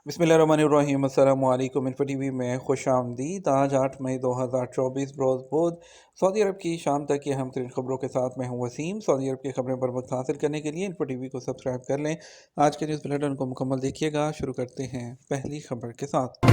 بسم اللہ الرحمن الرحیم۔ السلام علیکم۔ انفو ٹی وی میں خوش آمدید۔ آج 8 مئی 2024 بروز بدھ سعودی عرب کی شام تک کی اہم ترین خبروں کے ساتھ میں ہوں وسیم۔ سعودی عرب کی خبریں بر وقت حاصل کرنے کے لیے انفو ٹی وی کو سبسکرائب کر لیں۔ آج کے نیوز بلیٹن کو مکمل دیکھیے گا۔ شروع کرتے ہیں پہلی خبر کے ساتھ۔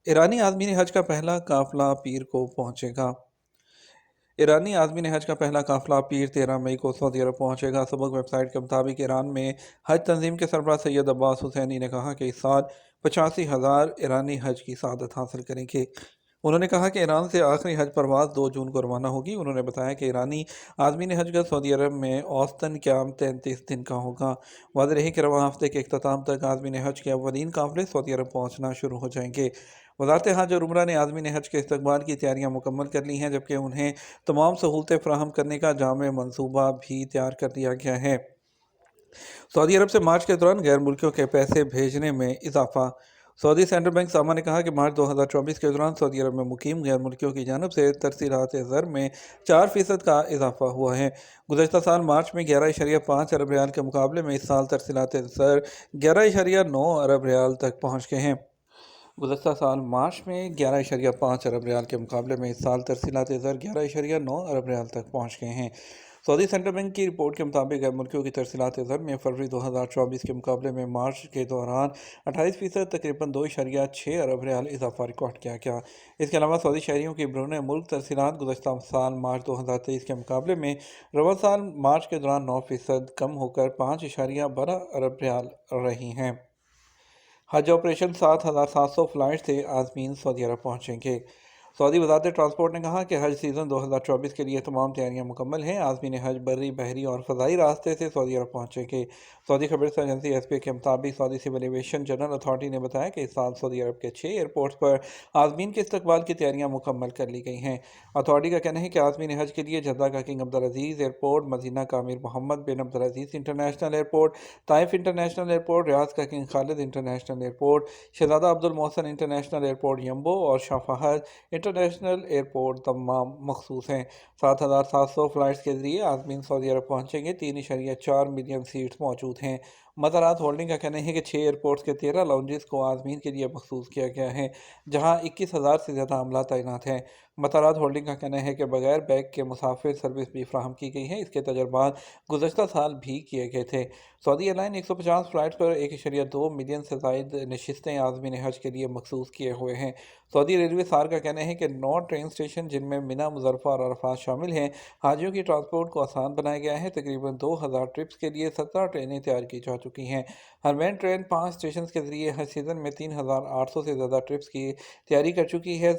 ایرانی عازمین حج کا پہلا قافلہ پیر کو پہنچے گا۔ ایرانی عازمین حج کا پہلا قافلہ پیر 13 مئی کو سعودی عرب پہنچے گا۔ سبق ویب سائٹ کے مطابق ایران میں حج تنظیم کے سربراہ سید عباس حسینی نے کہا کہ اس سال 85,000 ایرانی حج کی سعادت حاصل کریں گے۔ انہوں نے کہا کہ ایران سے آخری حج پرواز 2 جون کو روانہ ہوگی۔ انہوں نے بتایا کہ ایرانی عازمین حج کا سعودی عرب میں اوسطاً قیام 33 دن کا ہوگا۔ واضح رہے کہ رواں ہفتے کے اختتام تک عازمین حج کے اولین قافلے سعودی عرب پہنچنا شروع ہو جائیں گے۔ وزارت حج اور عمرہ نے عازمین حج کے استقبال کی تیاریاں مکمل کر لی ہیں، جبکہ انہیں تمام سہولتیں فراہم کرنے کا جامع منصوبہ بھی تیار کر دیا گیا ہے۔ سعودی عرب سے مارچ کے دوران غیر ملکیوں کے پیسے بھیجنے میں اضافہ۔ سعودی سینٹرل بینک ساما نے کہا کہ مارچ 2024 کے دوران سعودی عرب میں مقیم غیر ملکیوں کی جانب سے ترسیلات زر میں 4% کا اضافہ ہوا ہے۔ گزشتہ سال مارچ میں 11.5 ارب ریال کے مقابلے میں اس سال ترسیلات زر 11.9 ارب ریال تک پہنچ گئے ہیں۔ گزشتہ سال مارچ میں 11.5 ارب ریال کے مقابلے میں اس سال ترسیلات زر 11.9 ارب ریال تک پہنچ گئے ہیں۔ سعودی سینٹرل بینک کی رپورٹ کے مطابق غیر ملکیوں کی ترسیلات زر میں فروری 2024 کے مقابلے میں مارچ کے دوران 28% تقریباً 2.6 ارب ریال اضافہ ریکارڈ کیا گیا۔ اس کے علاوہ سعودی شہریوں کی بیرون ملک ترسیلات گزشتہ سال مارچ 2023 کے مقابلے میں رواں سال مارچ کے دوران 9% کم ہو کر 5.12 ارب ریال رہی ہیں۔ حج آپریشن 7,700 فلائٹ سے عازمین سعودی عرب پہنچیں گے۔ سعودی وزارت ٹرانسپورٹ نے کہا کہ حج سیزن 2024 کے لیے تمام تیاریاں مکمل ہیں۔ عازمین حج بری، بحری اور فضائی راستے سے سعودی عرب پہنچیں گے۔ سعودی خبر رساں ایجنسی ایس پی کے مطابق سعودی سول ایویشن جنرل اتھارٹی نے بتایا کہ اس سال سعودی عرب کے 6 ایئرپورٹس پر عازمین کے استقبال کی تیاریاں مکمل کر لی گئی ہیں۔ اتھارٹی کا کہنا ہے کہ عازمین حج کے لیے جدہ کا کنگ عبدالعزیز ایئرپورٹ، مدینہ کا امیر Mohammad bin Abdulaziz international airport, Taif international airport, Riyadh کا کنگ خالد انٹرنیشنل ایئرپورٹ، شہزادہ عبد المحسن انٹرنیشنل ایئرپورٹ یمبو اور شاہ فہد انٹرنیشنل ایئرپورٹ تمام مخصوص ہیں۔ 7,700 فلائٹس کے ذریعے عازمین سعودی عرب پہنچیں گے۔ 3.4 ملین سیٹس موجود ہیں۔ مزارات ہولڈنگ کا کہنا ہے کہ 6 ایئرپورٹس کے 13 لاؤنجز کو عازمین کے لیے مخصوص کیا گیا ہے، جہاں 21,000 سے زیادہ عملہ تعینات ہیں۔ مزارات ہولڈنگ کا کہنا ہے کہ بغیر بیگ کے مسافر سروس بھی فراہم کی گئی ہے۔ اس کے تجربات گزشتہ سال بھی کیے گئے تھے۔ سعودی ایئر لائن 150 فلائٹس پر 1.2 ملین سے زائد نشستیں عازمین حج کے لیے مخصوص کیے ہوئے ہیں۔ سعودی ریلوے سار کا کہنا ہے کہ 9 ٹرین اسٹیشن، جن میں منی، مزدلفہ اور عرفات شامل ہیں، حاجیوں کی ٹرانسپورٹ کو آسان بنایا گیا ہے۔ تقریباً 2,000 ٹرپس کے لیے 17 ٹرینیں تیار کی جا چکی ہیں۔ حرمین ٹرین 5 اسٹیشنز کے ذریعے حج سیزن میں 3,800 سے زیادہ ٹرپس کی تیاری کر چکی ہے۔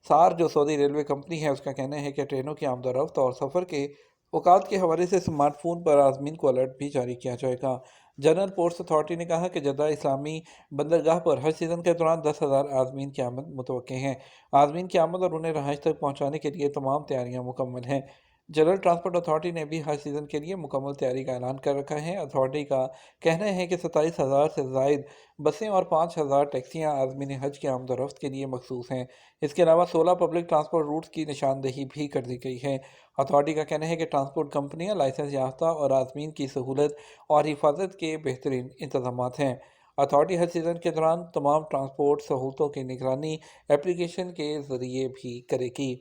سار جو سعودی ریلوے کمپنی ہے، اس کا کہنا ہے کہ ٹرینوں کی آمد و رفت اور سفر کے اوقات کے حوالے سے سمارٹ فون پر عازمین کو الرٹ بھی جاری کیا جائے گا۔ جنرل پورٹس اتھارٹی نے کہا کہ جدہ اسلامی بندرگاہ پر حج سیزن کے دوران 10,000 عازمین کی آمد متوقع ہیں۔ عازمین کی آمد اور انہیں رہائش تک پہنچانے کے لیے تمام تیاریاں مکمل ہیں۔ جنرل ٹرانسپورٹ اتھارٹی نے بھی حج سیزن کے لیے مکمل تیاری کا اعلان کر رکھا ہے۔ اتھارٹی کا کہنا ہے کہ 27,000 سے زائد بسیں اور 5,000 ٹیکسیاں عازمین حج کی آمد و رفت کے لیے مخصوص ہیں۔ اس کے علاوہ 16 پبلک ٹرانسپورٹ روٹس کی نشاندہی بھی کر دی گئی ہے۔ اتھارٹی کا کہنا ہے کہ ٹرانسپورٹ کمپنیاں لائسنس یافتہ اور عازمین کی سہولت اور حفاظت کے بہترین انتظامات ہیں۔ اتھارٹی حج سیزن کے دوران تمام ٹرانسپورٹ سہولتوں کی نگرانی اپلیکیشن کے ذریعے بھی کرے گی۔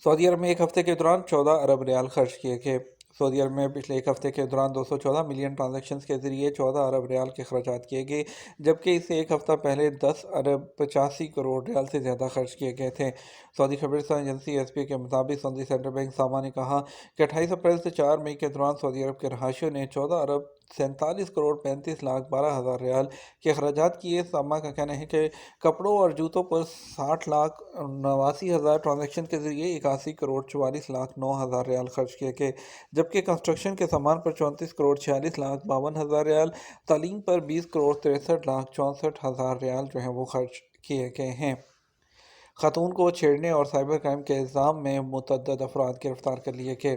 سعودی عرب میں ایک ہفتے کے دوران 14 ارب ریال خرچ کیے گئے۔ سعودی عرب میں پچھلے ایک ہفتے کے دوران 214 ملین ٹرانزیکشنز کے ذریعے 14 ارب ریال کے اخراجات کیے گئے، جبکہ اس سے ایک ہفتہ پہلے 10 ارب 85 کروڑ ریال سے زیادہ خرچ کیے گئے تھے۔ سعودی خبر رساں ایجنسی ایس پی کے مطابق سعودی سینٹرل بینک ساما نے کہا کہ 28 اپریل سے 4 مئی کے دوران سعودی عرب کے رہائشیوں نے 14 ارب 47 کروڑ 35 لاکھ 12 ہزار ریال کے اخراجات کیے۔ ساما کا کہنا ہے کہ کپڑوں اور جوتوں پر 60 لاکھ 89 ہزار ٹرانزیکشن کے ذریعے 81 کروڑ 44 لاکھ 9 ہزار ریال خرچ کیے گئے، جبکہ کنسٹرکشن کے سامان پر 34 کروڑ 46 لاکھ 52 ہزار ریال، تعلیم پر 20 کروڑ 63 لاکھ 64 ہزار ریال جو ہیں وہ خرچ کیے گئے ہیں۔ خاتون کو چھیڑنے اور سائبر کرائم کے الزام میں متعدد افراد گرفتار کر لیے گئے۔